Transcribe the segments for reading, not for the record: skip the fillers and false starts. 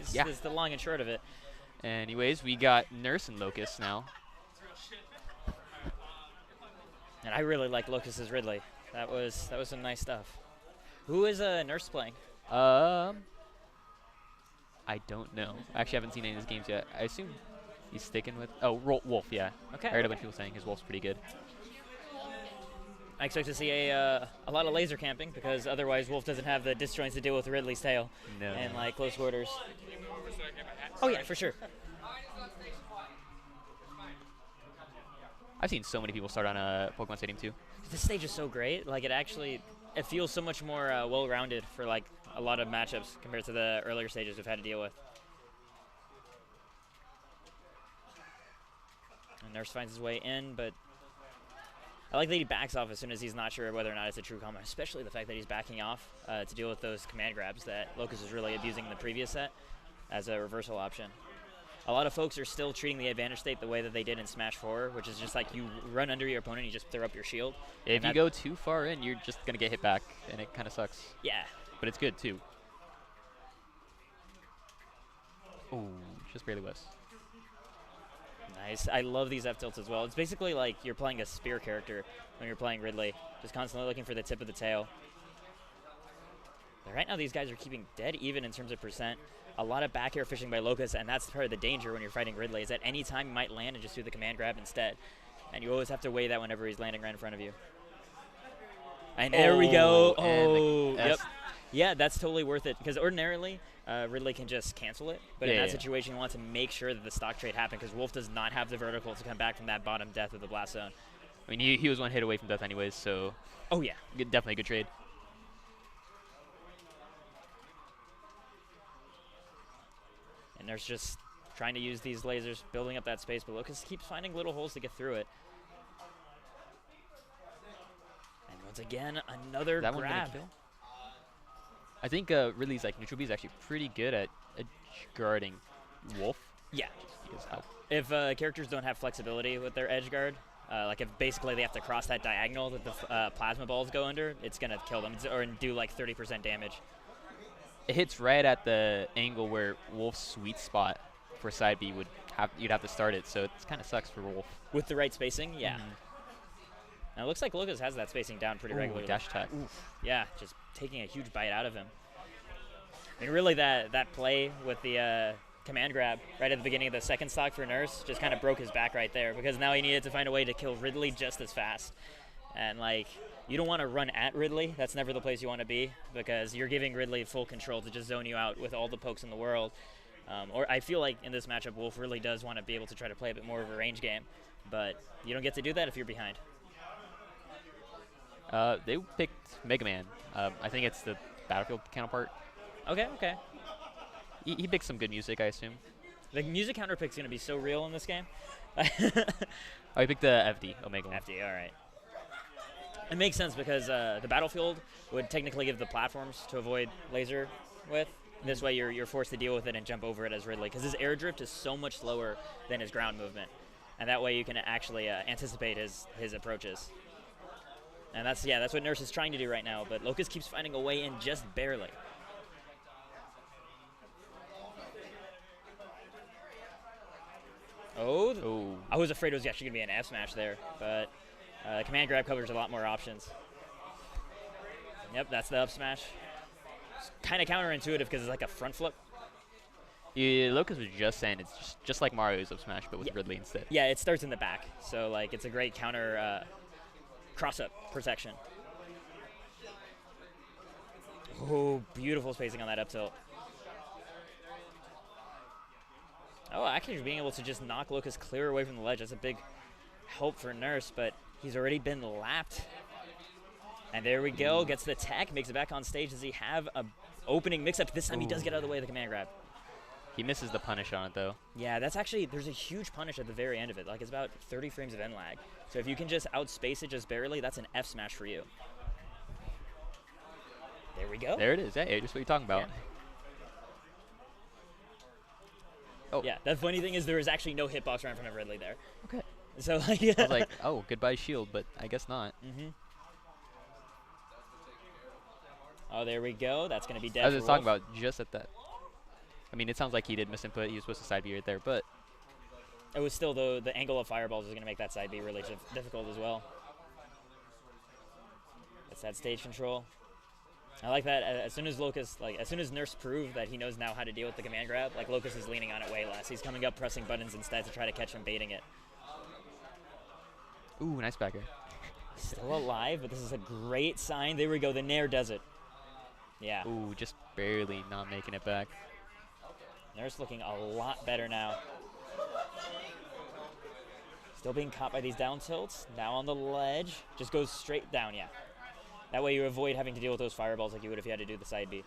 Is the long and short of it. Anyways, we got Nurse and Locus now. And I really like Locus's Ridley. That was some nice stuff. Who is Nurse playing? Um, I don't know. I actually haven't seen any of his games yet. I assume he's sticking with Wolf. Yeah. Okay. I heard a bunch of people saying his Wolf's pretty good. I expect to see a lot of laser camping because otherwise Wolf doesn't have the disjoints to deal with Ridley's tail No. and like close quarters. Oh yeah, for sure. I've seen so many people start on Pokemon Stadium too. This stage is so great. Like it feels so much more well-rounded for like a lot of matchups compared to the earlier stages we've had to deal with. And Nurse finds his way in, but I like that he backs off as soon as he's not sure whether or not it's a true combo, especially the fact that he's backing off to deal with those command grabs that Locus was really abusing in the previous set as a reversal option. A lot of folks are still treating the advantage state the way that they did in Smash 4, which is just like you run under your opponent, you just throw up your shield. If you go too far in, you're just going to get hit back, and it kind of sucks. Yeah. But it's good, too. Ooh, just barely was. Nice. I love these F-tilts as well. It's basically like you're playing a spear character when you're playing Ridley, just constantly looking for the tip of the tail. But right now these guys are keeping dead even in terms of percent. A lot of back air fishing by Locus, and that's part of the danger when you're fighting Ridley, is at any time you might land and just do the command grab instead. And you always have to weigh that whenever he's landing right in front of you. And there we go. Oh, yep. Yeah, that's totally worth it, because ordinarily Ridley can just cancel it, but in that situation you want to make sure that the stock trade happens, because Wolf does not have the vertical to come back from that bottom death of the blast zone. I mean, he was one hit away from death anyways, so... Oh, yeah. Definitely a good trade. And there's just trying to use these lasers, building up that space, but Locus keeps finding little holes to get through it. And once again, another grab. Kill? I think Ridley's like neutral B is actually pretty good at guarding Wolf. Yeah. If characters don't have flexibility with their edge guard, like if basically they have to cross that diagonal that the plasma balls go under, it's going to kill them or do like 30% damage. It hits right at the angle where Wolf's sweet spot for side B you'd have to start it, so it kind of sucks for Wolf. With the right spacing, yeah. Now it looks like Locus has that spacing down pretty regularly. Dash attack. Oof. Yeah, just taking a huge bite out of him. I mean, really that play with the command grab right at the beginning of the second stock for Nurse just kind of broke his back right there, because now he needed to find a way to kill Ridley just as fast. And like, you don't want to run at Ridley. That's never the place you want to be, because you're giving Ridley full control to just zone you out with all the pokes in the world. Or I feel like in this matchup, Wolf really does want to be able to try to play a bit more of a range game, but you don't get to do that if you're behind. They picked Mega Man. I think it's the Battlefield counterpart. Okay. He picked some good music, I assume. The music counterpick's going to be so real in this game. Oh, he picked the FD, Omega. FD, all right. It makes sense because the Battlefield would technically give the platforms to avoid laser with. This way you're forced to deal with it and jump over it as Ridley, because his air drift is so much slower than his ground movement. And that way you can actually anticipate his approaches. And that's what Nurse is trying to do right now, but Locus keeps finding a way in just barely. Oh. I was afraid it was actually going to be an F smash there, but command grab covers a lot more options. Yep, that's the up smash. It's kind of counterintuitive because it's like a front flip. Yeah, Locus was just saying it's just like Mario's up smash, but with Ridley instead. Yeah, it starts in the back, so like it's a great counter cross-up protection. Oh, beautiful spacing on that up tilt. Oh, actually being able to just knock Locus clear away from the ledge, that's a big help for Nurse, but he's already been lapped. And there we go, gets the tech, makes it back on stage. Does he have a opening mix-up? This time he does get out of the way of the command grab. He misses the punish on it, though. Yeah, that's actually, there's a huge punish at the very end of it. Like, it's about 30 frames of end lag. So if you can just outspace it just barely, that's an F smash for you. There we go. There it is. Hey, just what you're talking about. Yeah. Oh. Yeah, the funny thing is there was actually no hitbox right in front of Ridley there. Okay. So, like, I was like, oh, goodbye shield, but I guess not. Oh, there we go. That's going to be dead. I was just talking about just at that. I mean, it sounds like he did misinput. He was supposed to side B right there, but It was still the angle of fireballs is going to make that side B really difficult as well. That's that stage control. I like that. As soon as Locus, as soon as Nurse proved that he knows now how to deal with the command grab, like Locus is leaning on it way less. He's coming up pressing buttons instead to try to catch him baiting it. ooh, nice backer. Still alive, but this is a great sign. There we go. The Nair does it. Yeah. Ooh, just barely not making it back. Nurse looking a lot better now. Still being caught by these down tilts. Now on the ledge. Just goes straight down, yeah. That way you avoid having to deal with those fireballs like you would if you had to do the side B.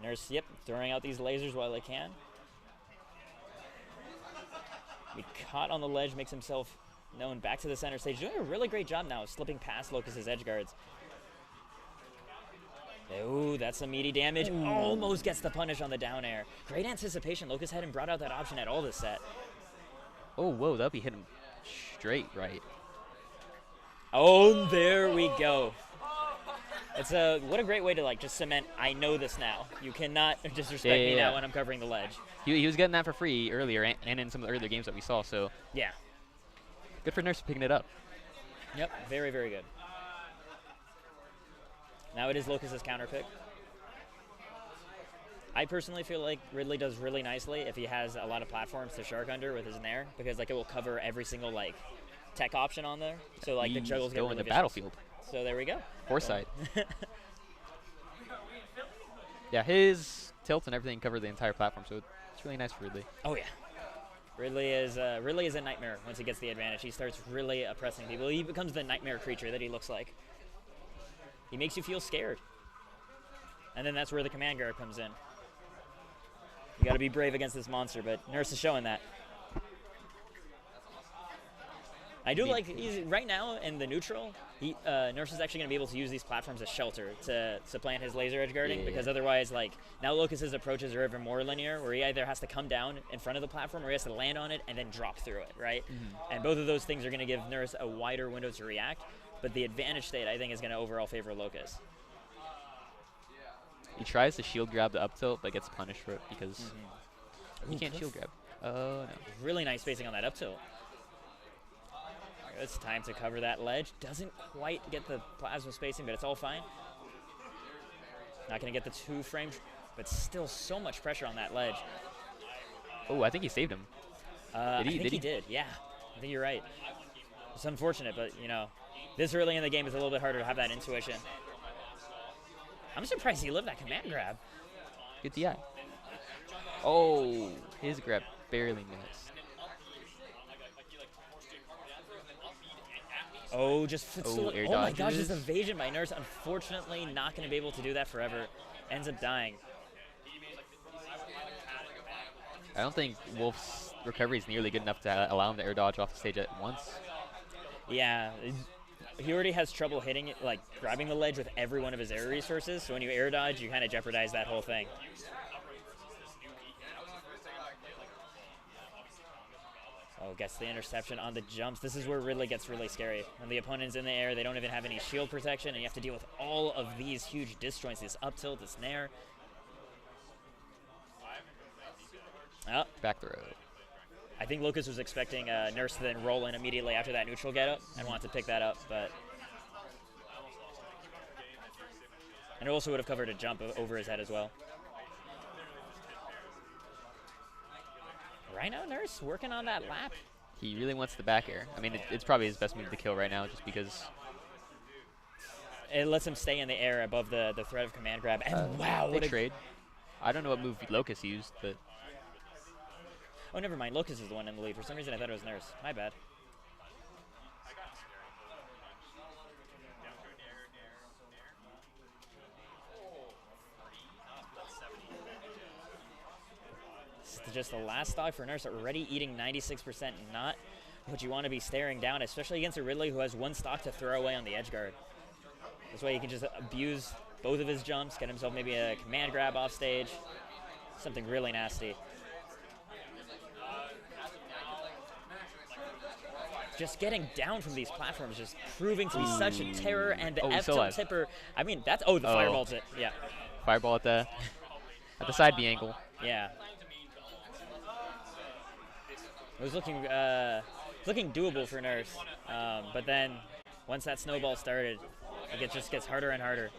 Nurse, yep, throwing out these lasers while they can. Be caught on the ledge, makes himself known back to the center stage. Doing a really great job now of slipping past Locus's edge guards. Ooh, that's some meaty damage. Ooh. Almost gets the punish on the down air. Great anticipation. Locus hadn't brought out that option at all this set. Oh, whoa, that'll be hitting straight right. Oh, there we go. It's what a great way to just cement. I know this now. You cannot disrespect me now when I'm covering the ledge. He was getting that for free earlier and in some of the earlier games that we saw. So yeah, good for Nurse picking it up. Yep, very very good. Now it is Locus's counter pick. I personally feel like Ridley does really nicely if he has a lot of platforms to shark under with his Nair, because it will cover every single tech option on there. So the juggles get really in the vicious. battlefield. So there we go. Foresight. Yeah, his tilts and everything cover the entire platform, so it's really nice for Ridley. Oh yeah. Ridley is a nightmare once he gets the advantage. He starts really oppressing people. He becomes the nightmare creature that he looks like. He makes you feel scared. And then that's where the command guard comes in. You got to be brave against this monster, but Nurse is showing that. I do he's right now in the neutral. Nurse is actually going to be able to use these platforms as shelter to supplant his laser edge guarding, because otherwise, now Locus's approaches are even more linear, where he either has to come down in front of the platform or he has to land on it and then drop through it, right? Mm-hmm. And both of those things are going to give Nurse a wider window to react, but the advantage state, I think, is going to overall favor Locus. He tries to shield grab the up tilt, but gets punished for it because he can't shield grab. Oh, no. Really nice spacing on that up tilt. It's time to cover that ledge. Doesn't quite get the plasma spacing, but it's all fine. Not going to get the 2 frames, but still so much pressure on that ledge. Oh, I think he saved him. I think he did, yeah. I think you're right. It's unfortunate, but, this early in the game is a little bit harder to have that intuition. I'm surprised he lived that command grab. Good DI. Oh, his grab barely missed. Oh, air oh my gosh, dodges. this evasion by Nurse. Unfortunately, not going to be able to do that forever. Ends up dying. I don't think Wolf's recovery is nearly good enough to allow him to air dodge off the stage at once. Yeah, he already has trouble hitting it, grabbing the ledge with every one of his air resources. So when you air dodge, you kind of jeopardize that whole thing. Oh, gets the interception on the jumps. This is where Ridley gets really scary. When the opponent's in the air, they don't even have any shield protection, and you have to deal with all of these huge disjoints, this up tilt, this Nair. Oh. Back throw. I think Locus was expecting Nurse to then roll in immediately after that neutral get-up and wanted to pick that up, but... And it also would have covered a jump over his head as well. Right now, Nurse working on that lap. He really wants the back air. I mean, it's probably his best move to kill right now, just because it lets him stay in the air above the threat of command grab. And wow, what a trade. I don't know what move Locus used, but oh, never mind. Locus is the one in the lead. For some reason, I thought it was Nurse. My bad. Just the last stock for Nurse, already eating 96%, not what you want to be staring down, especially against a Ridley who has 1 stock to throw away on the edge guard. This way he can just abuse both of his jumps, get himself maybe a command grab off stage, something really nasty. Just getting down from these platforms, just proving to be such a terror, and the F-tilt tipper, I mean, that's, the fireball's it, yeah. Fireball at the side B angle. Yeah. It was looking doable for Nurse, but then once that snowball started, it just gets harder and harder.